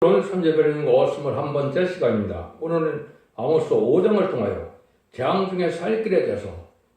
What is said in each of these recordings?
오늘 선제별인 거 21번째 시간입니다. 오늘은 아모스 5장을 통하여 재앙 중에 살 길에 대해서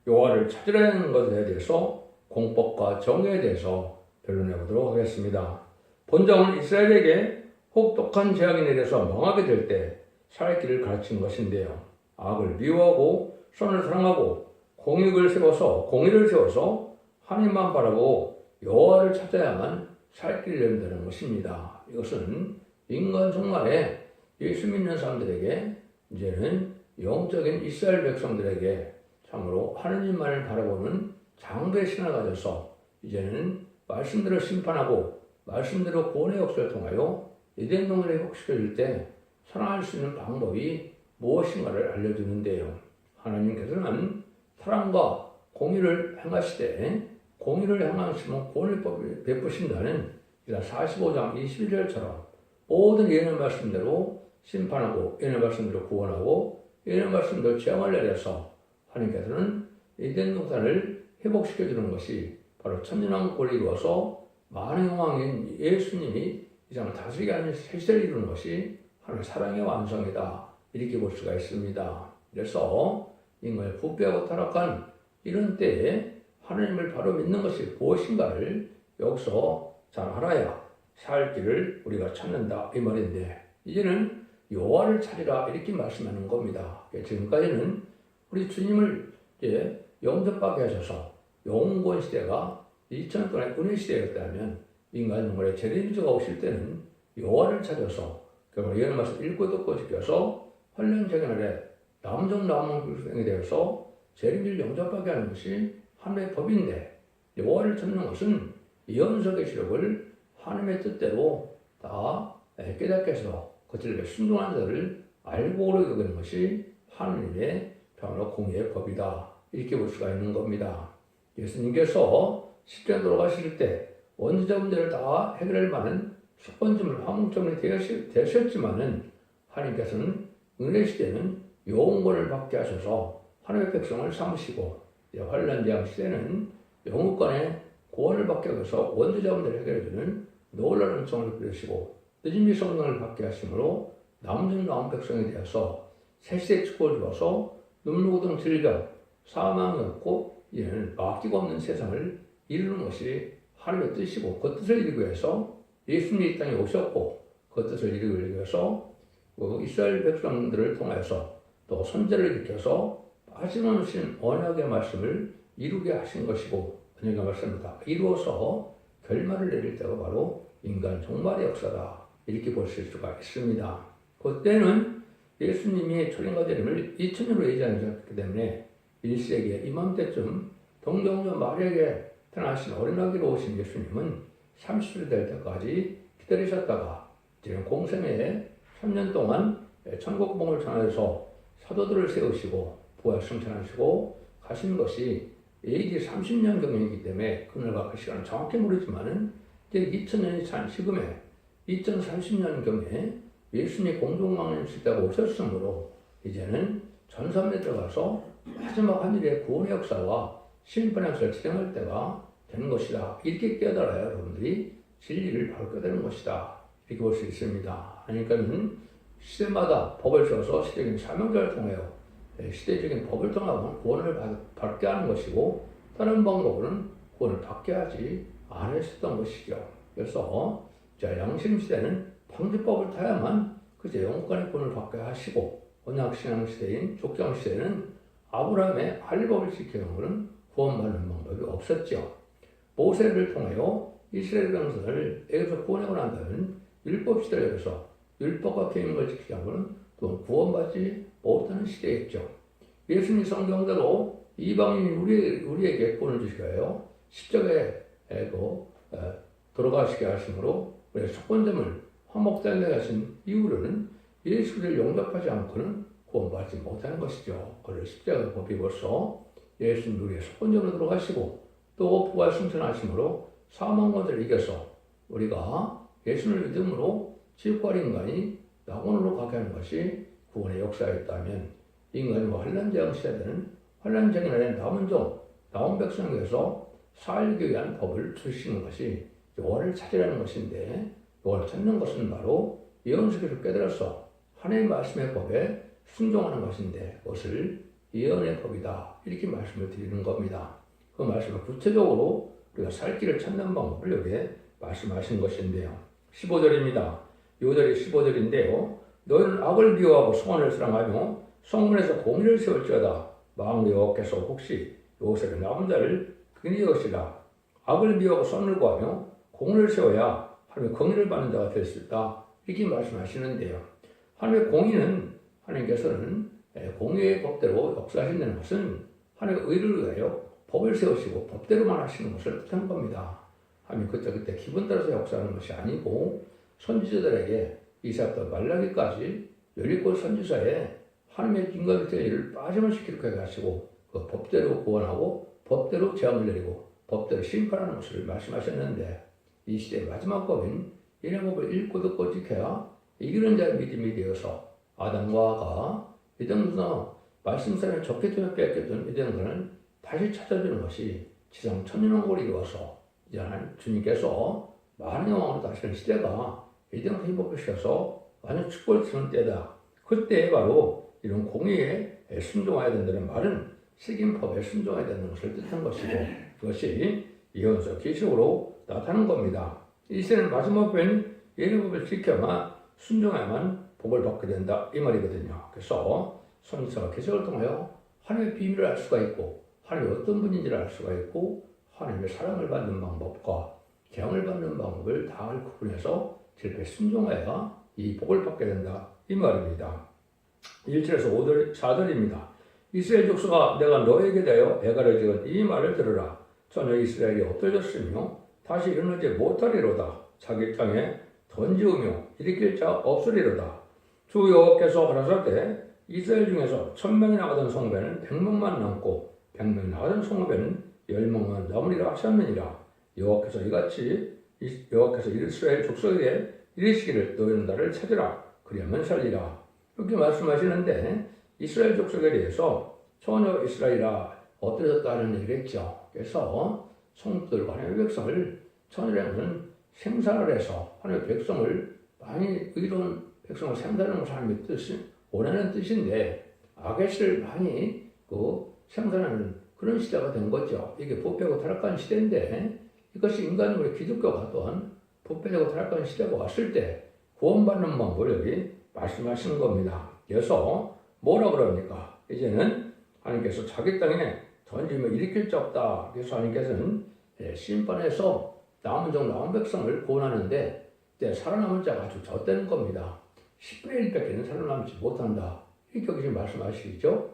여호와를 찾으려는 것에 대해서 공법과 정의에 대해서 변론해 보도록 하겠습니다. 본장은 이스라엘에게 혹독한 재앙이 내려서 망하게 될 때 살 길을 가르친 것인데요. 악을 미워하고 선을 사랑하고 공의를 세워서 하나님만 바라고 여호와를 찾아야만 살 길을 연다는 것입니다. 이것은 인간 종말에 예수 믿는 사람들에게 이제는 영적인 이스라엘 백성들에게 참으로 하느님만을 바라보는 장대의 신을 가져서 이제는 말씀대로 심판하고 말씀대로 구원의 역사를 통하여 에덴 동산을 회복시켜줄 때 사랑할 수 있는 방법이 무엇인가를 알려주는데요. 하나님께서는 사랑과 공의를 행하시되 공의를 행하시면 구원을 베푸신다는 45장 21절처럼 모든 예언의 말씀대로 심판하고 예언의 말씀대로 구원하고 예언의 말씀대로 재앙을 내려서 하나님께서는 에덴 동산을 회복시켜주는 것이 바로 천년왕국을 이루어서 만왕의 왕인 예수님이 이 땅을 다스리게 하는 세세를 이루는 것이 하나님의 사랑의 완성이다. 이렇게 볼 수가 있습니다. 그래서 인간의 부패하고 타락한 이런 때에 하나님을 바로 믿는 것이 무엇인가를 여기서 잘 알아야 살 길을 우리가 찾는다 이 말인데, 이제는 여호와를 찾으라 이렇게 말씀하는 겁니다. 지금까지는 우리 주님을 이제 영접하게 하셔서 영원 시대가 2000년 동안의 은혜 시대였다면 인간 영혼의 재림주가 오실 때는 여호와를 찾아서 결국 예언의 말씀 읽고 듣고 지켜서 환란적인 날에 남은 불생에 대해서 재림주를 영접하게 하는 것이 하나님의 법인데, 여호와를 찾는 것은 예언서의 시력을 하나님의 뜻대로 다 깨닫게 해서 그들에게 순종한 자를 알고 오르게 되는 것이 하나님의 평화와 공의의 법이다. 이렇게 볼 수가 있는 겁니다. 예수님께서 십자가에 돌아가실 때 원죄자 문제를 다 해결할 만한 속건점을 화목점이 되셨지만은 하나님께서는 은혜 시대는 영원권을 받게 하셔서 하나님의 백성을 삼으시고 환란 재앙 시대는 영원권의 구원을 받게 하셔서 원죄자 문제를 해결해주는 놀라운 성을 부르시고 늦은미 성령을 받게 하심으로 남은 백성에 대해서 새시대 축복을 주어서 눈물고등 질병, 사망이 없고 이는 막기가 없는 세상을 이루는 것이 하나님의 뜻이고, 그 뜻을 이루기 위해서 예수님이 이 땅에 오셨고 그 뜻을 이루기 위해서 이스라엘 백성들을 통해서 또 선제를 지켜서 빠짐없이 언약의 말씀을 이루게 하신 것이고, 언약의 말씀을 다 이루어서 결말을 내릴 때가 바로 인간 종말의 역사다. 이렇게 볼 수가 있습니다. 그때는 예수님이 초림과 재림을 2000년으로 예정하셨기 때문에 1세기에 이맘때쯤 동정녀 마리아에게 태어나신 어린아기로 오신 예수님은 30岁 될 때까지 기다리셨다가 이제는 공생에 3년 동안 천국봉을 전하여서 사도들을 세우시고 부활 승천하시고 가신 것이 AD 30년 경이기 때문에 그날과 그 시간은 정확히 모르지만은 이제 2000년이 찬 지금에 2030년 경에 예수님이 공중왕년 시대가 오셨으므로 이제는 전산에 들어가서 마지막 하늘의 구원의 역사와 심판의 역사를 진행할 때가 되는 것이다. 이렇게 깨달아야 여러분들이 진리를 바로 깨달은 것이다. 이렇게 볼 수 있습니다. 그러니까는 시대마다 법을 세워서 시대적인 사명자를 통하여 시대적인 법을 통하여 구원을 받게 하는 것이고, 다른 방법으로는 구원을 받게 하지 않으셨던 것이죠. 그래서 양심시대는 방지법을 타야만 그제 영권의 구원을 받게 하시고, 언약신앙시대인 족장시대는 아브라함의 할례법을 지키는 것은 구원받는 방법이 없었죠. 모세를 통하여 이스라엘 백성을 에게서 구원하고 난 다음에 율법시대에서 율법과 계명을 지키지 않고는 또 구원받지 못하는 시대였죠. 예수님 성경대로 이방인 우리에게 구원을 주시고요, 십자가에 돌아가시게 하심으로 우리의 속건점을 화목되게 하신 이후로는 예수를 영접하지 않고는 구원받지 못하는 것이죠. 그래서 십자가 법이 벌써 예수님 우리의 속건점으로 들어가시고 또 부활 승천하심으로 사망권을 이겨서 우리가 예수를 믿음으로 지옥과 인간이 낙원으로 가게 하는 것이 구원의 역사였다면, 인간이 환란재앙 시대에는 환란재앙 날에 남은 백성에게서 살기 위한 법을 주시는 것이 여호와를 찾으라는 것인데, 여호와를 찾는 것은 바로 예언서기를 깨달아서 하나님의 말씀의 법에 순종하는 것인데 그것을 예언의 법이다. 이렇게 말씀을 드리는 겁니다. 그 말씀을 구체적으로 우리가 살 길을 찾는 방법을 여기에 말씀하신 것인데요. 15절입니다. 5절이 15절인데요. 너희는 악을 미워하고 성원을 사랑하며 성문에서 공의를 세울지어다. 만국 여호와께서 혹시 요셉의 남은 자를 그니 것이라. 악을 미워하고 선을 구하며 공의를 세워야 하나님의 공의를 받는 자가 될 수 있다. 이렇게 말씀하시는데요. 하나님의 공의는 하나님께서는 공의의 법대로 역사하신다는 것은 하나님의 의를 위하여 법을 세우시고 법대로만 하시는 것을 뜻한 겁니다. 하나님 그때 기분 따라서 역사하는 것이 아니고 선지자들에게 이사부터 말라기까지 17 선지자에 하나님의 인간의 일을 빠짐없이 기록해 가시고 그 법대로 구원하고 법대로 재앙을 내리고 법대로 심판하는 것을 말씀하셨는데 이 시대의 마지막 법인 예언법을 읽고 듣고 지켜야 이기는 자의 믿음이 되어서 아담과 하가 에덴에서 말씀사에 적게 뺏겼던 에덴을 다시 찾아주는 것이 지상 천년왕국을 이루어서 이제 주님께서 많은 왕으로 다시는 시대가 에덴을 회복시켜서 완전 축복을 주는 때다. 그때 바로 이런 공의에 순종해야 된다는 말은 식인법에 순종해야 되는 것을 뜻한 것이고 그것이 예언서 계시록으로 나타나는 겁니다. 이 시대는 마지막 법인 예언법을 지켜만 순종해야만 복을 받게 된다 이 말이거든요. 그래서 선지자가 계시록을 통하여 하나님의 비밀을 알 수가 있고 하나님이 어떤 분인지를 알 수가 있고 하나님의 사랑을 받는 방법과 재앙을 받는 방법을 다 구분해서 질서에 순종해야 이 복을 받게 된다 이 말입니다. 1절에서 5절, 4절입니다. 이스라엘 족속아 내가 너에게 대하여 애가를 지은 이 말을 들으라. 전혀 이스라엘이 엎드려졌으며 다시 일어나지 못하리로다. 자기 땅에 던지우며 일으킬 자 없으리로다. 주 여호와께서 가라사대 이스라엘 중에서 1000명이 나가던 성배는 100명만 남고 100명이 나가던 성배는 10명만 남으리라 하셨느니라. 여호와께서 이스라엘 족속에게 이르시기를 너희는 나를 찾으라. 그리하면 살리라. 이렇게 말씀하시는데 이스라엘 족속에 대해서 처녀 이스라엘아 엎드려졌다는 얘기를 했죠. 그래서 성도들과 하나님의 백성을 처녀라는 생산을 해서 하나님의 백성을 많이 의로운 백성을 생산하는 것을 하나님의 뜻이 원하는 뜻인데 악의 씨를 많이 생산하는 그런 시대가 된 거죠. 이게 부패하고 타락한 시대인데 이것이 인간으로 기독교가 또한 부패되고 타락한 시대가 왔을 때 구원받는 방법을 여기 말씀하시는 겁니다. 그래서 뭐라 그럽니까? 이제는 하나님께서 자기 땅에 던지면 일으킬 자 없다. 그래서 하나님께서는 심판해서 남은 종 남은 백성을 구원하는데 살아남은 자가 아주 젖되는 겁니다. 10분의 1밖에는 살아남지 못한다. 이렇게 여기 말씀하시죠.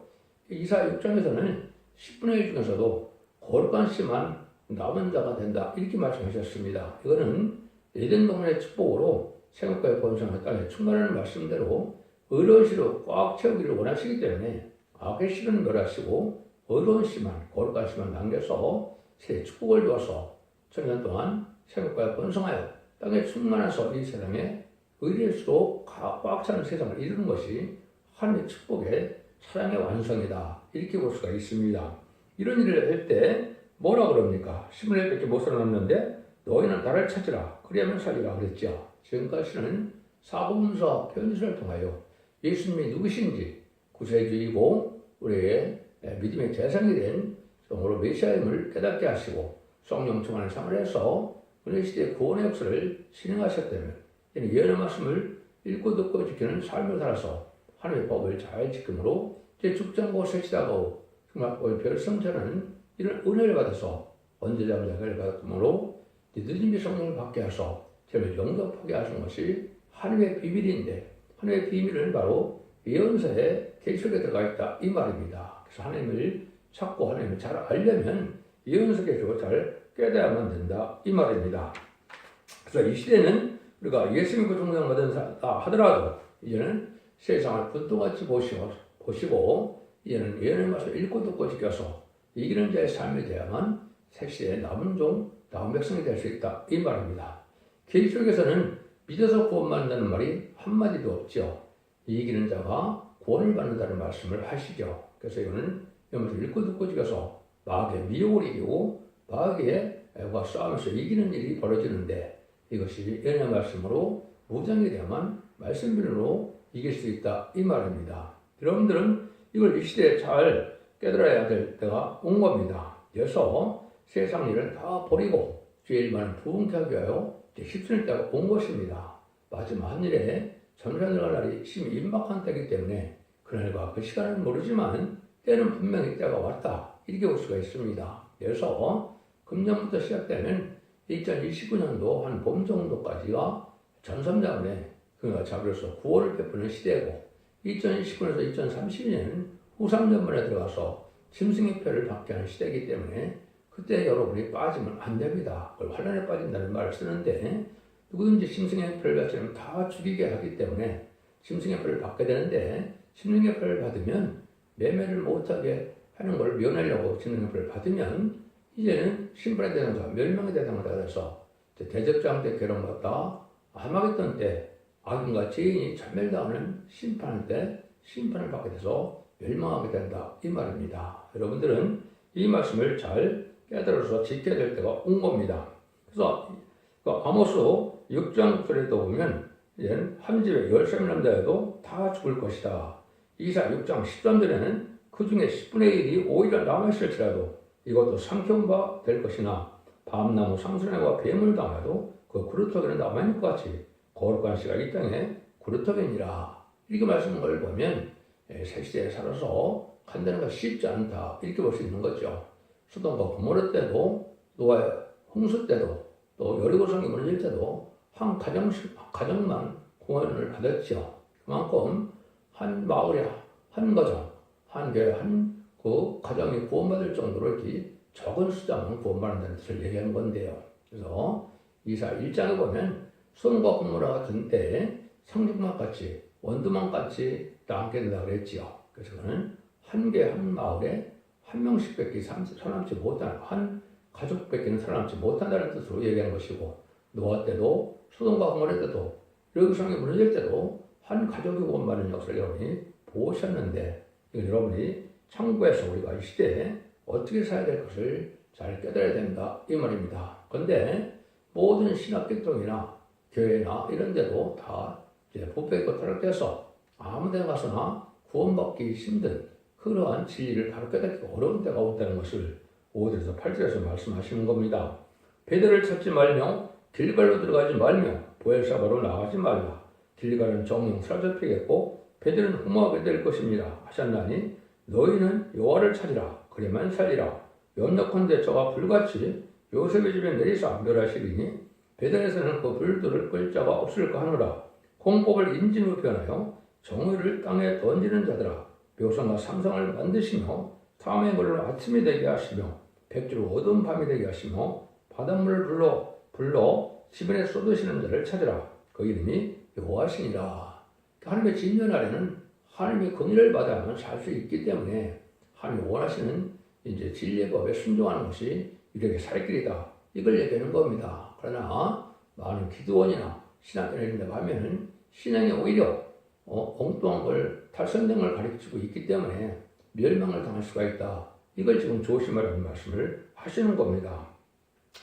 이사야 6장에서는 10분의 1 중에서도 거룩한 씨만 남은 자가 된다. 이렇게 말씀하셨습니다. 이거는 에덴 동산의 축복으로 생각과의 번성의 땅에 충만하는 말씀대로 의로운 씨로 꽉 채우기를 원하시기 때문에 악의 씨는 멸하시고 의로운 씨만 거룩한 씨만 남겨서 새 축복을 주어서 천년 동안 생각과의 번성하여 땅에 충만해서 이 세상에 의리일수록 꽉 차는 세상을 이루는 것이 하나님의 축복의 사랑의 완성이다. 이렇게 볼 수가 있습니다. 이런 일을 할 때 뭐라 그럽니까? 10분의 1밖에 못 살아남는데 너희는 나를 찾으라. 그리하면 살리라 그랬죠. 지금까지는 사복음서 편지를 통하여 예수님이 누구신지 구세주이고 우리의 믿음의 대상이 된 정으로 메시아임을 깨닫게 하시고 성령 충만을 삼을해서 은혜 시대의 구원의 역사를 진행하셨다면 이는 예언의 말씀을 읽고 듣고 지키는 삶을 살아서 하나님의 법을 잘 지킴으로 제 죽장고 세시다고 정말 별성처는 이런 은혜를 받아서 언제자면 자기를 받았으므로 믿음의 성령을 받게 하셔서 저를 영접하게 하시는 것이 하나님의 비밀인데 하나님의 비밀은 바로 예언서에 계시록에 들어가 있다 이 말입니다. 그래서 하나님을 찾고 하나님을 잘 알려면 예언서 계시록을 잘 깨달아야만 된다 이 말입니다. 그래서 이 시대는 우리가 예수 믿고 종장을 받은 사람다 하더라도 이제는 세상을 분통같이 보시고 이제는 예언의 말씀을 읽고 듣고 지켜서 이기는 자의 삶이 되야만 색시에 남은 종 남은 백성이 될 수 있다 이 말입니다. 계시록에서는 믿어서 구원받는다는 말이 한마디도 없죠. 이기는 자가 구원을 받는다는 말씀을 하시죠. 그래서 이거는 여러분 읽고 듣고 지켜서 마귀의 미혹을 이기고 마귀의 싸움에서 이기는 일이 벌어지는데 이것이 예언의 말씀으로 무장이 되야만 말씀으로 이길 수 있다 이 말입니다. 여러분들은 이걸 이 시대에 잘 깨달아야 될 때가 온 겁니다. 그래서 세상 일을 다 버리고 주의 일만을 부흥케 하기 위하여 힘쓸 때가 온 것입니다. 마지막 한 일에 전산을 날이 심히 임박한 때이기 때문에 그날과 그 시간은 모르지만 때는 분명히 때가 왔다 이렇게 볼 수가 있습니다. 그래서 금년부터 시작되는 2029년도 한 봄 정도까지가 전선자원의 그가 자비로서 구원을 베푸는 시대고 2029년에서 2030년 후 3년만에 들어가서 짐승의 표를 받게 하는 시대이기 때문에 그때 여러분이 빠지면 안 됩니다. 그걸 환란에 빠진다는 말을 쓰는데 누구든지 짐승의 표를 받으면 다 죽이게 하기 때문에 짐승의 표를 받게 되는데 짐승의 표를 받으면 매매를 못하게 하는 걸 면하려고 짐승의 표를 받으면 이제는 심판의 대상자, 멸망의 대상자가 돼서 대접장 때 괴로움받다 아마겟돈 때 악인과 죄인이 전멸당하는 심판할 때 심판을 받게 돼서 멸망하게 된다 이 말입니다. 여러분들은 이 말씀을 잘 깨달아서 지켜야 될 때가 온 겁니다. 그래서 아모스 6장 소리도 보면 이제는 한 집에 13명 남자여도 다 죽을 것이다. 이사 6장 13절에는 그 중에 10분의 1이 오히려 남아있을지라도 이것도 삼켜온 바 될 것이나 밤나무 상수나무와 뱀을 당해도 그 그루터기는 남아있는 것 같이 거룩한 씨가 이 땅에 그루터기니라. 이렇게 말씀한 걸 보면 새 시대에 살아서 간다는 건 쉽지 않다 이렇게 볼 수 있는 거죠. 소돔과 고모라 때도 노아의 홍수 때도 또 여리고성이 무너질 때도 한 가정만 구원을 받았죠. 그만큼 한 마을에 한 가정, 한 교회, 한 그 가정이 구원받을 정도로 이렇게 적은 숫자만 구원받는다는 뜻을 얘기하는 건데요. 그래서 이사 1장에 보면 소돔과 고모라 같은 때에 상륙만 같이 원두만 같이 남게 된다고 그랬지요. 그래서 그는 한 개 한 마을에 한 명씩밖에 살아남지 못하는 한 가족밖에는 살아남지 못한다는 뜻으로 얘기하는 것이고 노아 때도 소돔과 고모라 때도 여리고성이 무너질 때도 한 가족이 구원받는 역사를 여러분이 보셨는데 이건 여러분이 참고해서 우리가 이 시대에 어떻게 살아야 될 것을 잘 깨달아야 된다 이 말입니다. 그런데 모든 신학계통이나 교회나 이런 데도 다 이제 부패 있고 타락돼서 아무 데 가서나 구원받기 힘든 그러한 진리를 바로 깨닫기 어려운 때가 온다는 것을 5절에서 8절에서 말씀하시는 겁니다. 베델을 찾지 말며 길갈로 들어가지 말며 보엘사바로 나가지 말라. 길갈은 정령 사라져버리겠고 베델은 흠모하게 될 것입니다. 하셨나니 너희는 여호와를 찾으라. 그래만 살리라. 염려컨대 저가 불같이 요셉의 집에 내리사 멸하시리니 베델에서는 그 불들을 끌 자가 없을까 하노라. 공법을 인진으로 변하여 정의를 땅에 던지는 자들아 묘상과 상상을 만드시며 탐의 물을 아침이 되게 하시며 백주를 어두운 밤이 되게 하시며 바닷물을 불러 지변에 쏟으시는 자를 찾으라. 그 이름이 여호와시니라. 하나님의 진면 아래는 하나님의 권위를 받아야만 살 수 있기 때문에 하나님이 원하시는 이제 진리의 법에 순종하는 것이 이렇게 살 길이다. 이걸 얘기하는 겁니다. 그러나 많은 기도원이나 신학교나 이런 데 가면은 신앙이 오히려 엉뚱한 걸 탈선된 걸 가르치고 있기 때문에 멸망을 당할 수가 있다. 이걸 지금 조심하라는 말씀을 하시는 겁니다.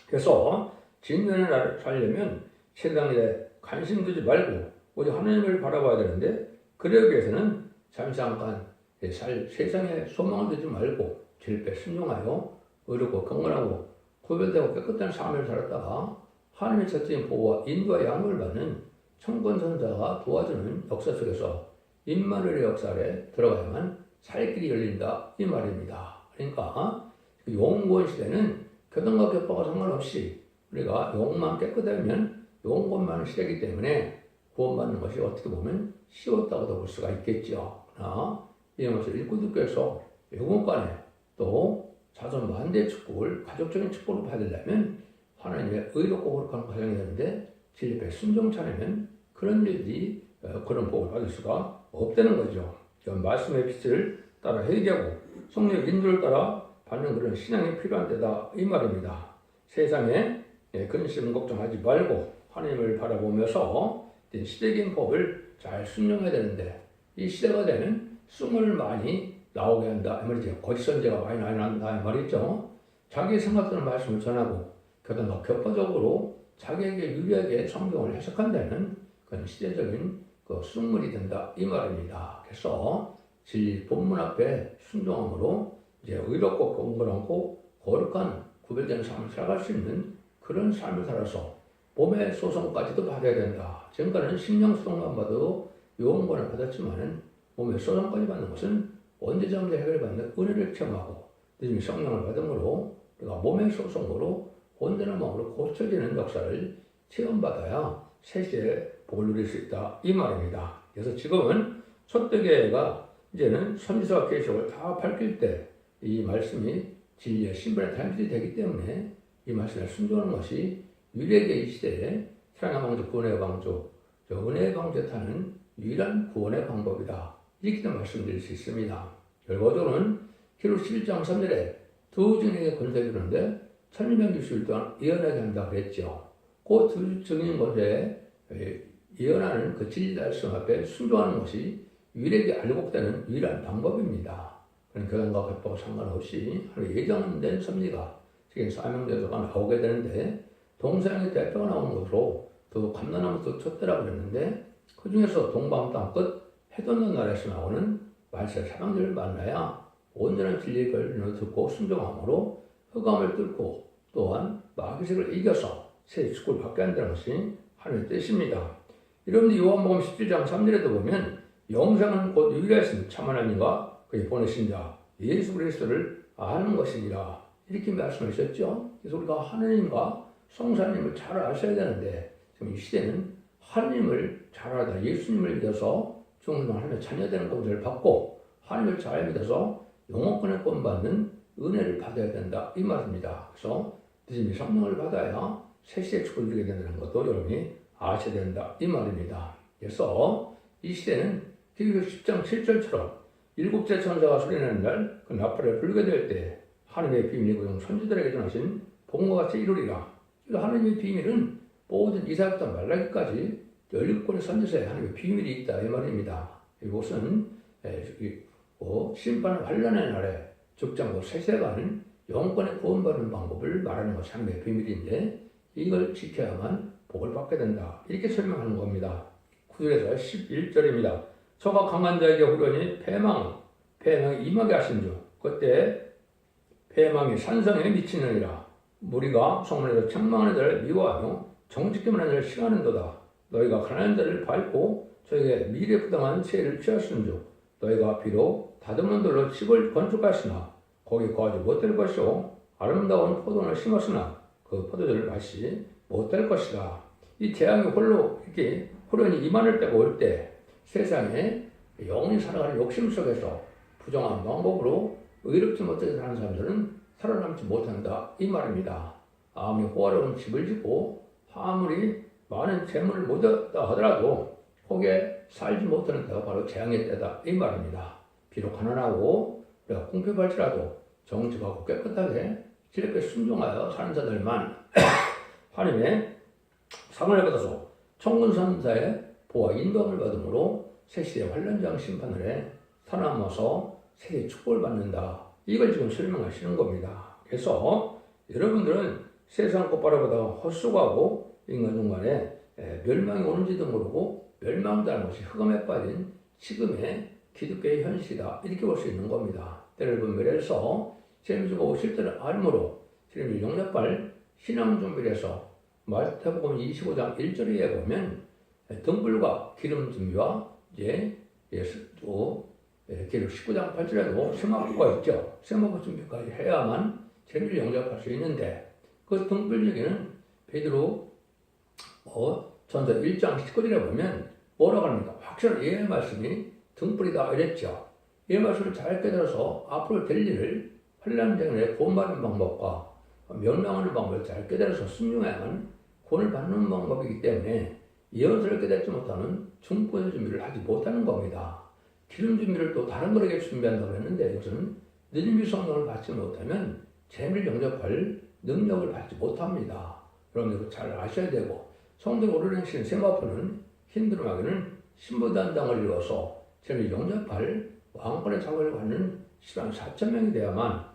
그래서 진면을 살려면 세상에 관심 두지 말고 오직 하나님을 바라봐야 되는데 그러기 위해서는 잠시 잠깐 세상에 소망을 두지 말고 질배 순종하여 의롭고 경건하고 구별되고 깨끗한 삶을 살았다가 하나님의 적극적인 보호와 인도와 양육을 받는 청건선자가 도와주는 역사 속에서 임마누엘의 역사에 들어가야만 살 길이 열린다 이 말입니다. 그러니까 영원 시대는 교단과 격파가 상관없이 우리가 영만 깨끗하면 영원만 시대이기 때문에 구원받는 것이 어떻게 보면 쉬웠다고도 볼 수가 있겠죠. 그러나 이런 것을 읽고 듣고 해서 영혼 간에 또 자손 만대의 축복을 가족적인 축복을 받으려면 하나님의 의롭고 거룩한 가정이 되는데 진리에 순종치 않으면 그런 일이 그런 복을 받을 수가 없다는 거죠. 말씀의 빛을 따라 회개하고 성령의 인도를 따라 받는 그런 신앙이 필요한 때다 이 말입니다. 세상에 근심 걱정하지 말고 하나님을 바라보면서 시대적인 법을 잘 순종해야 되는데 이 시대가 되면 숨을 많이 나오게 한다 이 말이죠. 거짓 선제가 많이 난다 이 말이죠. 자기 생각되는 말씀을 전하고 교단과 격파적으로 자기에게 유리하게 성경을 해석한다는 그런 시대적인 그 쑥물이 된다 이 말입니다. 그래서 진리 본문 앞에 순종함으로 이제 의롭고 경건하고 거룩한 구별되는 삶을 살아갈 수 있는 그런 삶을 살아서 몸의 소송까지도 받아야 된다. 지금까지는 심령 소송만 받아도 요원권을 받았지만은 몸의 소송까지 받는 것은 언제든지 해결받는 은혜를 체험하고 늦은 성령을 받음으로 우리가 몸의 소송으로 온전한 마음으로 고쳐지는 역사를 체험받아야 새시에 복을 누릴 수 있다 이 말입니다. 그래서 지금은 초대교회가 이제는 선지서와 계시록을 다 밝힐 때 이 말씀이 진리의 신분의 단필이 되기 때문에 이 말씀에 순종하는 것이 유일하게 이 시대에 사랑의 방주, 구원의 방주, 은혜의 방주에 타는 유일한 구원의 방법이다. 이렇게 말씀드릴 수 있습니다. 결과적으로는 기록 11장 3절에 두 증인에게 권세를 주는데 1260일 동안 예언하게 한다고 그랬죠. 그 두 증인 권세에 예언하는 그 진리 달성 앞에 순종하는 것이 유일하게 알곡되는 유일한 방법입니다. 그런 교단과 겉보고 상관없이 예정된 섭리가 지금 사명제도가 나오게 되는데 동서양의 대표가 나오는 것으로 또 감난나무 촛대라고 그랬는데 그 중에서 동방 땅끝 해돋는 날에서 나오는 말세 사랑들을 만나야 온전한 진리의 권리를 듣고 순종함으로 흑암을 뚫고 또한 마귀색을 이겨서 새 축구를 받게 한다는 것이 하나님의 뜻입니다. 여러분들 요한복음 17장 3절에도 보면 영생은 곧 유일하신 참 하나님과 그의 보내신 자 예수 그리스도를 아는 것이니라 이렇게 말씀하셨죠. 그래서 우리가 하나님과 성사님을 잘 아셔야 되는데 지금 이 시대는 하나님을 잘 알다 예수님을 믿어서 중생을 하나님의 자녀되는 것을 받고 하나님을 잘 믿어서 영원권을 구원받는 은혜를 받아야 된다 이 말입니다. 그래서 늦은 성령을 받아야 새시의 축복을 누리게 된다는 것도 여러분이 아셔야 된다 이 말입니다. 그래서 이 시대는 기록 10장 7절처럼 일곱째 천사가 소리내는 날 그 나팔을 불게 될 때 하나님의 비밀이 그 선지자들에게 전하신 복음과 같이 이루리라. 하나님의 비밀은 모든 이사야부터 말라기까지 17권의 선지서에 하나님의 비밀이 있다 이 말입니다. 이것은 심판 환란의 날에 적장고 세세가는 영권에 구원받는 방법을 말하는 것이 하나님의 비밀인데 이걸 지켜야만 복을 받게 된다. 이렇게 설명하는 겁니다. 9절에서 11절입니다. 저가 강한 자에게 후련히 패망이 임하게 하신 중 그때 패망이 산성에 미치느니라. 무리가 성문에서 책망하는 자를 미워하며 정직함하는 자를 싫어하는도다. 너희가 가난한 자를 밟고 저에게 미래 부당한 세를 취하시는 중 너희가 비록 다듬은 돌로 집을 건축하였으나 거기 거하지 못할 것이요 아름다운 포도를 심었으나 그 포도주를 마시지 못할 것이다. 이 재앙이 홀로 이렇게 후련히 임한을 때가 올 때 세상에 영원히 살아가는 욕심 속에서 부정한 방법으로 의롭지 못하게 사는 사람들은 살아남지 못한다 이 말입니다. 아무리 호화로운 집을 짓고 아무리 많은 재물을 모았다 하더라도 거기에 살지 못하는 때가 바로 재앙의 때다 이 말입니다. 비록 가난하고 우리가 궁핍할지라도 정직하고 깨끗하게 지혜롭게 순종하여 사는 자들만 하나님의 상을 받아서 천군선사의 보호와 인도함을 받음으로 새시대 환란장 심판을 해 살아남아서 세계의 축복을 받는다. 이걸 지금 설명하시는 겁니다. 그래서 여러분들은 세상 꽃바라보다 헛수고하고 인간중간에 멸망이 오는지도 모르고 멸망당한 것이 흑암에 빠진 지금의 기독교의 현실이다. 이렇게 볼 수 있는 겁니다. 때를 분별해서 재미주가 오실 때를 알므로 주님이 영접할 신앙 준비를 해서 마태복음 25장 1절에 보면 등불과 기름 준비와 이제 기록 19장 8절에도 세마포가 있죠. 세마포 준비까지 해야만 재미를 영접할 수 있는데 그 등불 얘기는 베드로 전서 1장 19절에 보면 뭐라고 합니까? 확실한 예의 말씀이 등불이다 이랬죠. 이 말씀을 잘 깨달아서 앞으로 될 일을 환란장에 구원받는 방법과 멸망하는 방법을 잘 깨달아서 순종해야만 구원을 받는 방법이기 때문에 예언서를 깨닫지 못하는 중보의 준비를 하지 못하는 겁니다. 기름 준비를 또 다른 거에게 준비한다고 했는데 이것은 느림의 성령을 받지 못하면 재미를 영접할 능력을 받지 못합니다. 여러분들 잘 아셔야 되고 성도의 오르내신 세마포는 힌드루마귀는 신부단당을 이루어서 재미를 영접할 왕권의 자격을 받는 시간 4,000명이 돼야만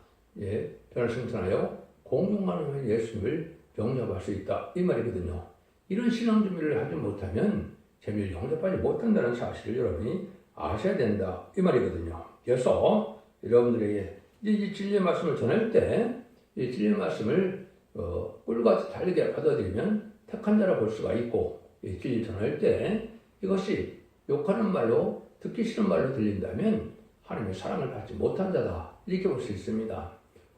변을 승천하여 공중하는 예수님을 영접할 수 있다 이 말이거든요. 이런 신앙 준비를 하지 못하면 죄를 용서받지 못한다는 사실을 여러분이 아셔야 된다 이 말이거든요. 그래서 여러분들에게 이 진리의 말씀을 전할 때 이 진리의 말씀을 꿀같이 달리게 받아들이면 택한 자라 볼 수가 있고, 이 진리 전할 때 이것이 욕하는 말로 듣기 싫은 말로 들린다면 하나님의 사랑을 받지 못한 자다 이렇게 볼 수 있습니다.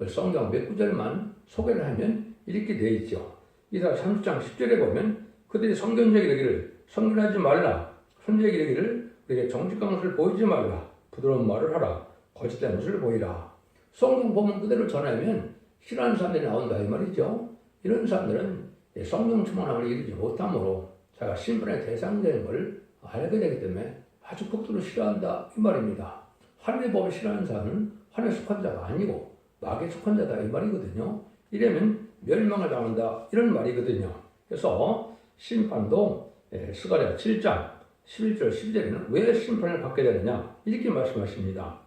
성경 몇 구절만 소개를 하면 이렇게 되어 있죠. 이사 30장 10절에 보면 그들이 성경적 이르기를 성결하지 말라, 손재기 이르기를 우리에게 정직한 것을 보이지 말라, 부드러운 말을 하라, 거짓된 것을 보이라. 성경 본문 그대로 전하면 싫어하는 사람들이 나온다 이 말이죠. 이런 사람들은 성경 충만함을 이루지 못함으로 자기가 심판의 대상되는 걸 알게 되기 때문에 아주 극도로 싫어한다 이 말입니다. 하나님의 법을 싫어하는 자는 하나님에 속한 자가 아니고 마귀에 속한 자다 이 말이거든요. 이러면 멸망을 당한다 이런 말이거든요. 그래서 심판도 스가랴 7장 11절 12절에는 왜 심판을 받게 되느냐 이렇게 말씀하십니다.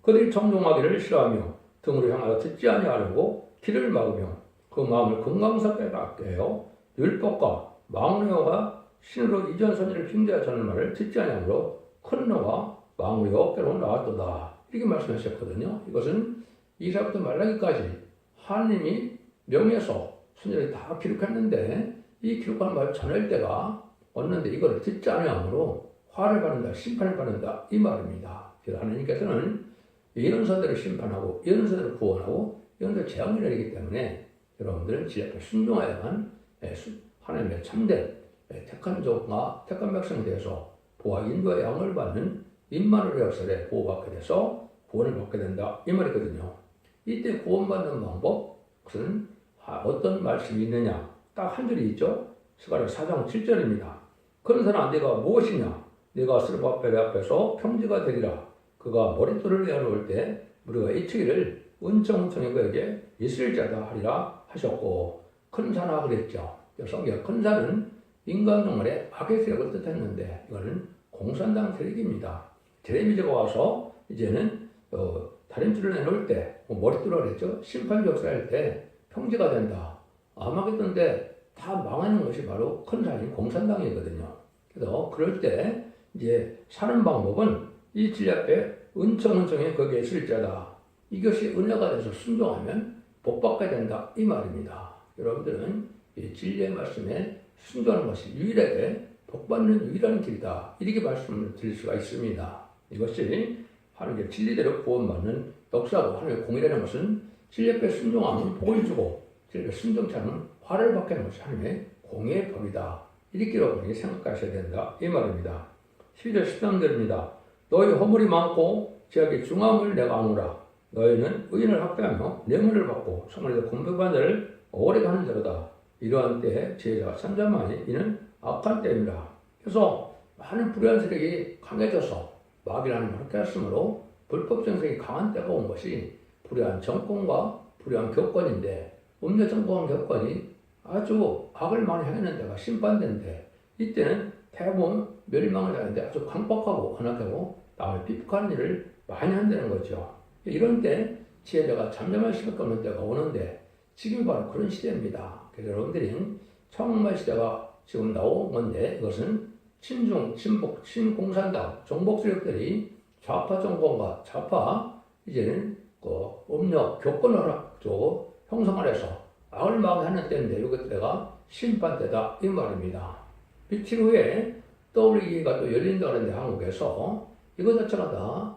그들이 정종하기를 싫어하며 등으로 향하여 듣지 아니하려고 길을 막으며 그 마음을 금강석에 닦게요 율법과 망령어가 신으로 이전 선지를 핑계하여 전하는 말을 듣지 아니하므로 큰 너와 망령의 어깨로 나왔도다 이렇게 말씀하셨거든요. 이것은 이사부터 말라기까지 하나님이 명해서 선지를 다 기록했는데 이 기록한 말을 전할 때가 왔는데 이걸 듣지 아니하므로 화를 받는다, 심판을 받는다 이 말입니다. 그래서 하나님께서는 예언서들을 심판하고 예언서들을 구원하고 예언서 재앙을 내리기 때문에 여러분들은 지혜롭게 순종하여야만 하나님의 참된 택한 종과 택한 백성에 대해서 보아 인도의 양을 받는 임마누엘 역설에 보호받게 돼서 구원을 받게 된다 이 말이거든요. 이때 구원받는 방법 그것은 어떤 말씀이 있느냐 딱 한 줄이 있죠. 스가랴 4장 7절입니다. 그런 사람 네가 무엇이냐 네가 스룹바벨 앞에서 평지가 되리라. 그가 머릿돌을 내어놓을 때 우리가 이치기를 은총은총이 그에게 있을 자다 하리라 하셨고, 큰 산하 그랬죠. 성경 큰 산은 인간 동물의 악의 세력을 뜻했는데 이거는 공산당 세력입니다. 제레미야가 와서 이제는 다림줄을 내놓을 때 머릿돌을 그랬죠. 심판 역사할 때 평지가 된다. 아마겟돈 때 다 망하는 것이 바로 큰 산인 공산당이거든요. 그래서 그럴 때 이제 사는 방법은 이 진리 앞에 은총은총이 거기에 있을 자다. 이것이 은혜가 돼서 순종하면 복받게 된다 이 말입니다. 여러분들은 이 진리의 말씀에 순종하는 것이 유일하게 복받는 유일한 길이다 이렇게 말씀을 드릴 수가 있습니다. 이것이 하나님의 진리대로 구원받는 역사고 하나님의 공의라는 것은 진리 앞에 순종하면 복을 주고 진리 앞에 순종치 않으면 화를 받게 하는 것이 하나님의 공의의 법이다. 이렇게 여러분이 생각하셔야 된다 이 말입니다. 12절 13절입니다. 너희 허물이 많고 죄악의 중함을 내가 아노라. 너희는 의인을 학대하며 뇌물을 받고 성문에서 공백한 자를 오래 하는 자로다. 이러한 때에 지혜자가 잠잠하니 이는 악한 때입니다. 그래서 많은 불의한 세력이 강해져서 마귀라는 그렇게 했으므로 불법 정책이 강한 때가 온 것이 불의한 정권과 불의한 교권인데, 음녀 정권 교권이 아주 악을 많이 행하는 데가 심판된데, 이때는 대부분 멸망을 하는데 아주 강박하고 언악하고 남을 비폭하는 일을 많이 한다는 거죠. 이런 때 지혜자가 잠잠할 수밖에 없는 때가 오는데 지금이 바로 그런 시대입니다. 그래서 여러분들이 청말 시대가 지금 나온 건데, 이것은 친중, 친북, 친공산당, 정복 세력들이 좌파 정권과 좌파 이제는 음력, 교권을 형성을 해서 악을 막하는 때인데 이것 때가 심판 때다 이 말입니다. 며칠 후에 WE가 또 열린다 그러는데 한국에서 이것 자체가 다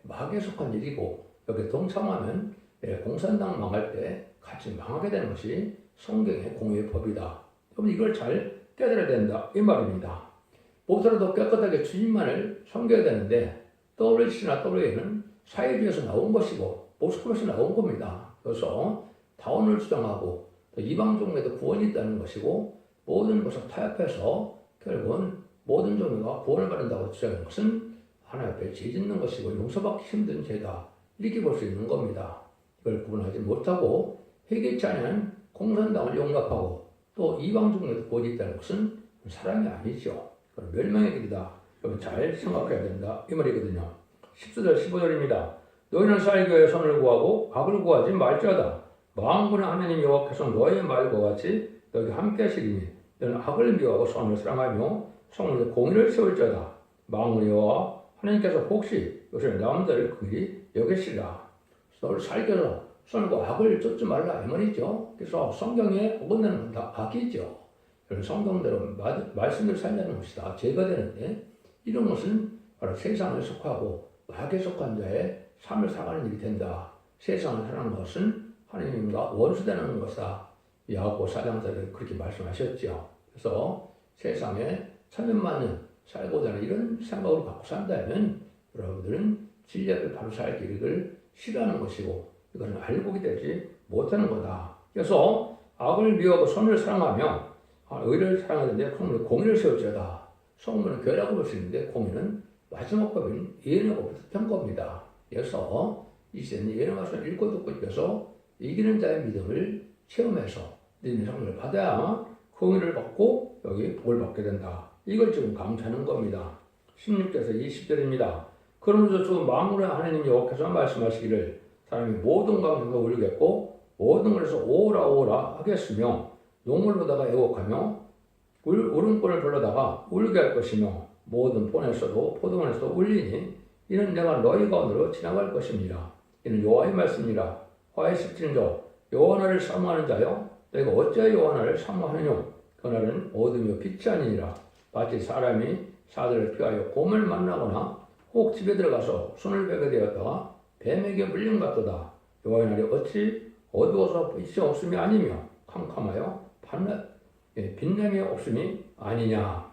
마귀에 속한 일이고 여기 동참하면 공산당 망할 때 같이 망하게 되는 것이 성경의 공의의 법이다. 그럼 이걸 잘 깨달아야 된다 이 말입니다. 무엇보다도 깨끗하게 주님만을 섬겨야 되는데 WC나 WA는 사회주의에서 나온 것이고 모스크바에서 나온 겁니다. 그래서 다원을 주장하고 또 이방 종교에도 구원이 있다는 것이고 모든 것을 타협해서 결국은 모든 종교가 구원을 받는다고 주장하는 것은 하나님 앞에 죄 짓는 것이고 용서받기 힘든 죄다 이렇게 볼 수 있는 겁니다. 이걸 구분하지 못하고 회개치 않은 공산당을 용납하고 또 이방 종교에도 구원이 있다는 것은 사랑이 아니죠. 그건 멸망의 길이다. 여러분 잘 생각해야 된다 이 말이거든요. 14절 15절입니다. 너희는 살기에 선을 구하고 악을 구하지 말지어다. 만군의 하나님 여호와께서 너희의 말과 같이 너희 함께 하시리니 너는 악을 미워하고 선을 사랑하며 성문에 공의를 세울지어다. 만군의 여호와 하나님께서 혹시 요새 남들을 긍휼히 여기시라. 너를 살겨서 선과 악을 쫓지 말라 이 말이죠. 그래서 성경에 어긋나는 건 다 악이죠. 그런 성경대로 말씀을 살려는 것이다. 죄가 되는데 이런 것은 바로 세상에 속하고 악에 속한 자의 삶을 살아가는 일이 된다. 세상을 살아가는 것은 하나님과 원수되는 것이다. 야고보 4장에서 그렇게 말씀하셨죠. 그래서 세상에 천년만 년 살고자 하는 이런 생각으로 갖고 산다면 여러분들은 진리 앞에 바로 살 길을 싫어하는 것이고 이거는 알고 되지 못하는 거다. 그래서 악을 미워하고 선을 사랑하며 의를 사랑하는데 성문에 공의를 세울지어다. 성문은 교회라고 볼 수 있는데 공의는 마지막 법인 예언하고 비슷한 겁니다. 그래서 이 시대는 예언 말씀을 읽고 듣고 읽어서 이기는 자의 믿음을 체험해서 믿음의 성문을 받아야 공의를 받고 여기 복을 받게 된다. 이걸 지금 강조하는 겁니다. 16절에서 20절입니다. 그러면서 주 만군의 하나님 여호와께서 말씀하시기를 사람이 모든 강에서 울겠고 모든 곳에서 오라 오라 하겠으며 농물보다가 애곡하며 울음꾼을 불러다가 울게 할 것이며 모든 폰에서도 포도원에서도 울리니 이는 내가 너희 가운데로 지나갈 것입니다. 이는 여호와의 말씀이라. 화의 17절 여호와 나를 사모하는 자여 내가 어찌하여 여호와 나를 사모하느냐. 그날은 어둠이요 빛이 아니니라. 마치 사람이 사들을 피하여 곰을 만나거나 혹 집에 들어가서 손을 베게 되었다가 뱀에게 물린 것 같도다. 여호와의 날이 어찌 어두워서 빛이 없음이 아니며 캄캄하여 빛냄이 없음이 아니냐.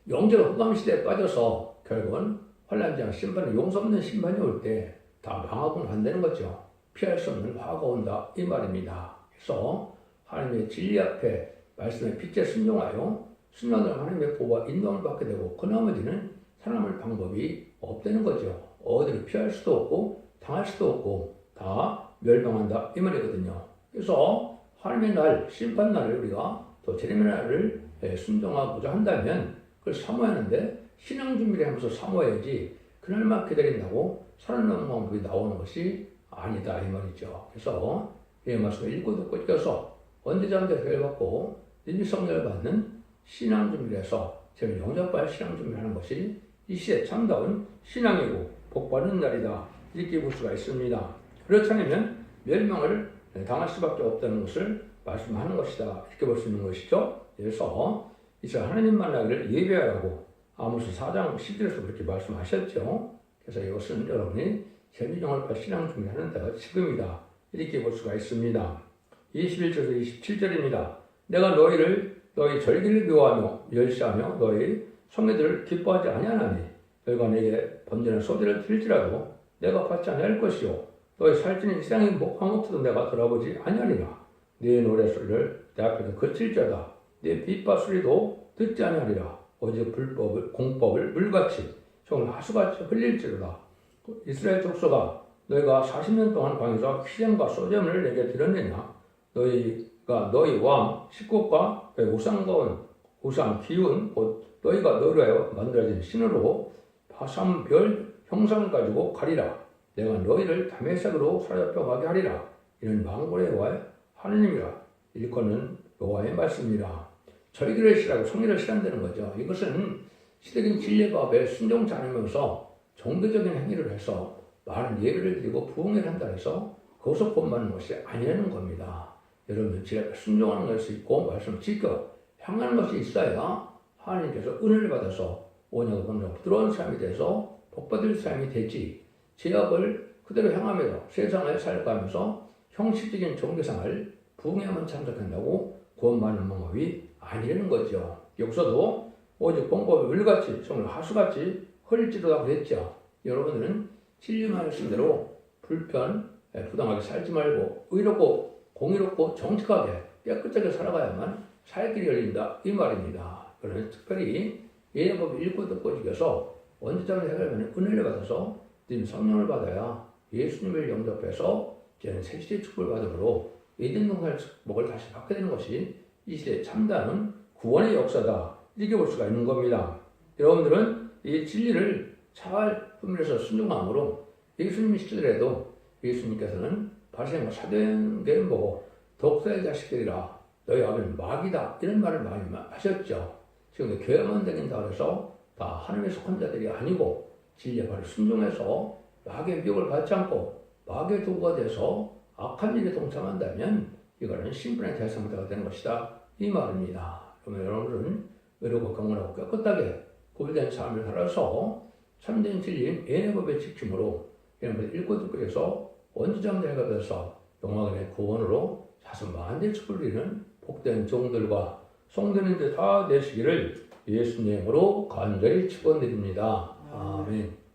영적 흑암시대에 빠져서 결국은 환란장 심판은 용서 없는 심판이 올 때 다 방하고는 안 되는 거죠. 피할 수 없는 화가 온다 이 말입니다. 그래서 하나님의 진리 앞에 말씀의 빛에 순종하여 순종하면 하나님의 보호와 인도를 받게 되고 그 나머지는 살아남을 방법이 없다는 거죠. 어디를 피할 수도 없고 당할 수도 없고 다 멸망한다 이 말이거든요. 그래서 하나님의 날, 심판 날을 우리가 또 재림의 날을 순종하고자 한다면 그걸 사모해야 하는데 신앙 준비를 하면서 사모해야지 그날만 기다린다고 살아남는 방법이 나오는 것이 아니다 이 말이죠. 그래서 이 말씀을 읽고 듣고 읽어서 언제든지 회개를 받고 님이 성령을 받는 신앙 준비를 해서 제가 영접할 신앙 준비를 하는 것이 이 시대 참다운 신앙이고 복받는 날이다 이렇게 볼 수가 있습니다. 그렇지 않으면 멸망을 당할 수밖에 없다는 것을 말씀하는 것이다 이렇게 볼 수 있는 것이죠. 그래서 이제 하나님 만나기를 예배하라고 아모스 4장 10절에서 그렇게 말씀하셨죠. 그래서 이것은 여러분이 재미정을 신앙 준비하는 때가 지금이다 이렇게 볼 수가 있습니다. 21절에서 27절입니다. 내가 너희 절기를 미워하며 멸시하며 너희 성례들을 기뻐하지 아니하나니 너희가 내게 번제는 소리를 들지라도 내가 받지 아니할 것이요 너희 살찌는 시장의 목화목도 내가 돌아보지 아니하리라. 네 노래소리를 내 앞에서 거칠지어다. 네 빗바소리도 듣지 아니하리라. 어제 공법을 물같이 정을 하수같이 흘릴지로다. 이스라엘 족속아 너희가 40년 동안 광야에서 희생과 소재물을 내게 드렸느냐. 너희가 너희 왕 식국과 너희 우상 기운 곧 너희가 너희로 만들어진 신으로 바삼별 형상을 가지고 가리라. 내가 너희를 다메섹으로 사로잡혀 가게 하리라. 이는 만군의 여호와의 하나님이라. 일컫는 여호와의 말씀이라. 절기를 싫어하고 성례를 싫어한다는 거죠. 이것은 시대적인 진리법에 순종치 않으면서 종교적인 행위를 해서 많은 예배를 드리고 부흥회를 한다 해서 거기서 본받는 것이 아니라는 겁니다. 여러분 진리에 순종하는 것이 있고 말씀을 지켜 향하는 것이 있어야 하나님께서 은혜를 받아서 오냐고 번냐고 부드러운 삶이 돼서 복받을 삶이 되지. 제약을 그대로 향하면서 세상을 살아가면서 형식적인 종교생활 부흥회만 참석한다고 구원받는 방법이 아니라는 거죠. 여기서도 오직 공법을 물같이 정말 하수같이 흘릴지로다 그랬죠. 여러분들은 진리만 말씀대로 부당하게 살지 말고 의롭고 공의롭고 정직하게 깨끗하게 살아가야만 살 길이 열린다 이 말입니다. 그래서 특별히 예배법을 읽고 듣고 읽어서 언제쯤 해결하면 은혜를 받아서 님 성령을 받아야 예수님을 영접해서 이제는 새시대 축복을 받음으로 에덴 동산의 축복을 다시 받게 되는 것이 이 시대의 참다운 구원의 역사다 이렇게 볼 수가 있는 겁니다. 여러분들은 이 진리를 잘 분별해서 순종함으로 예수님이 시더라도 예수님께서는 바리새인과 사도행전 보고 독사의 자식들이라 너희 아버지는 마귀다 이런 말을 많이 하셨죠. 지금 교회만 다닌다 그래서 다 하나님의 속한 자들이 아니고 진리에 바로 순종해서 마귀의 미혹을 받지 않고 마귀의 도구가 돼서 악한 일에 동참한다면 이거는 신분의 대상자가 되는 것이다. 이 말입니다. 그러면 여러분은 의롭고 경건하고 깨끗하게 구별된 삶을 살아서 참된 진리인 예언의 지킴으로 여러분들 읽고 듣고 해서 원주장 대가 돼서 영광의 구원으로 자손 만대 축복을 복된 종들과 성도님들 다 되시기를 예수님으로 간절히 축원드립니다. 아멘.